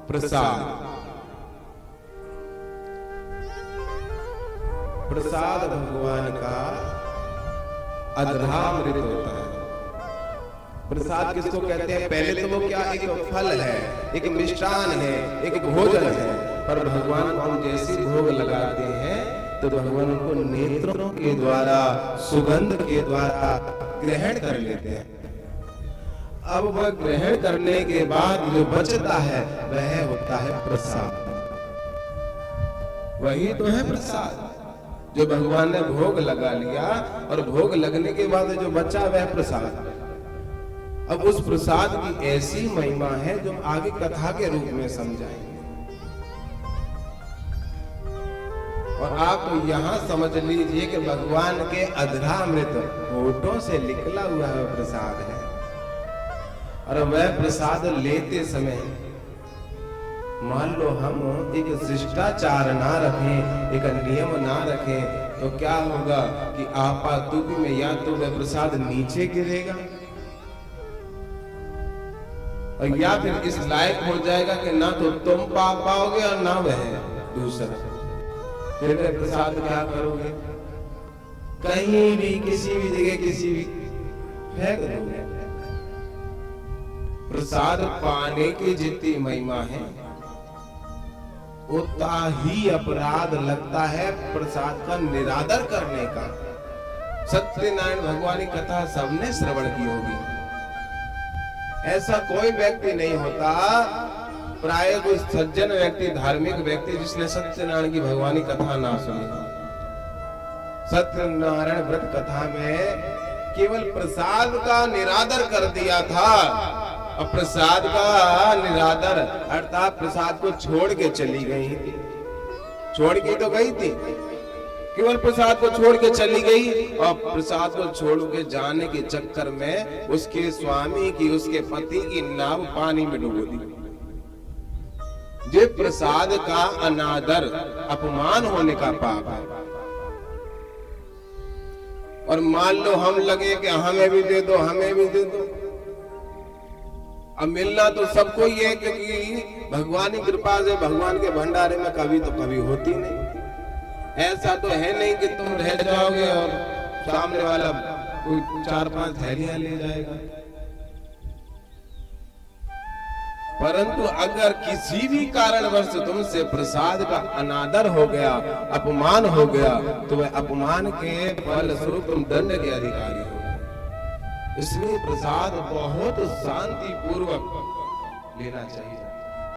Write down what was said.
प्रसाद। प्रसाद भगवान का अधरामृत होता है। प्रसाद किसको कहते हैं? पहले तो वो क्या एक फल है, एक मिष्टान है, एक भोजन है, पर भगवान को हम जैसे भोग लगाते हैं तो भगवान को नेत्रों के द्वारा, सुगंध के द्वारा ग्रहण कर लेते हैं। अब वह ग्रहण करने के बाद जो बचता है वह होता है प्रसाद। वही तो है प्रसाद जो भगवान ने भोग लगा लिया, और भोग लगने के बाद जो बचा वह प्रसाद। अब उस प्रसाद की ऐसी महिमा है जो आगे कथा के रूप में समझाएंगे। और आप तो यहां समझ लीजिए कि भगवान के अधरामृत होठों से निकला हुआ है प्रसाद है, और वह प्रसाद लेते समय मान लो हम एक शिष्टाचार ना रखें, एक नियम ना रखें, तो क्या होगा कि आपातुकी में या तो वह प्रसाद नीचे गिरेगा, और या फिर इस लायक हो जाएगा कि ना तो तुम पा पाओगे और ना वह दूसरा। फिर प्रसाद क्या करोगे? कहीं भी, किसी भी जगह, किसी भी फेंक दोगे। प्रसाद पाने की जितनी महिमा है उतना ही अपराध लगता है प्रसाद का निरादर करने का। सत्यनारायण भगवान की कथा सबने श्रवण की होगी। ऐसा कोई व्यक्ति नहीं होता, प्राय कोई सज्जन व्यक्ति, धार्मिक व्यक्ति जिसने सत्यनारायण की भगवान की कथा ना सुनी। सत्यनारायण व्रत कथा में केवल प्रसाद का निरादर कर दिया था, और प्रसाद का निरादर अर्थात प्रसाद को छोड़ के चली गई थी। छोड़ के तो गई थी, केवल प्रसाद को छोड़ के चली गई, और प्रसाद को छोड़ के जाने के चक्कर में उसके स्वामी की, उसके पति की नाव पानी में डूब दी। ये प्रसाद का अनादर, अपमान होने का पाप है। और मान लो हम लगे कि हमें भी दे दो, हमें भी दे दो। अब मिलना तो सबको ही है, क्योंकि भगवान की कृपा से भगवान के भंडारे में कभी तो कभी होती नहीं। ऐसा तो है नहीं कि तुम रह जाओगे और सामने वाला कोई 4-5 थैलियां ले जाएगा। परंतु अगर किसी भी कारणवश तुमसे प्रसाद का अनादर हो गया, अपमान हो गया, तो वह अपमान के फल स्वरूप तुम दंड के अधिकारी हो। इसलिए प्रसाद बहुत शांति पूर्वक लेना चाहिए।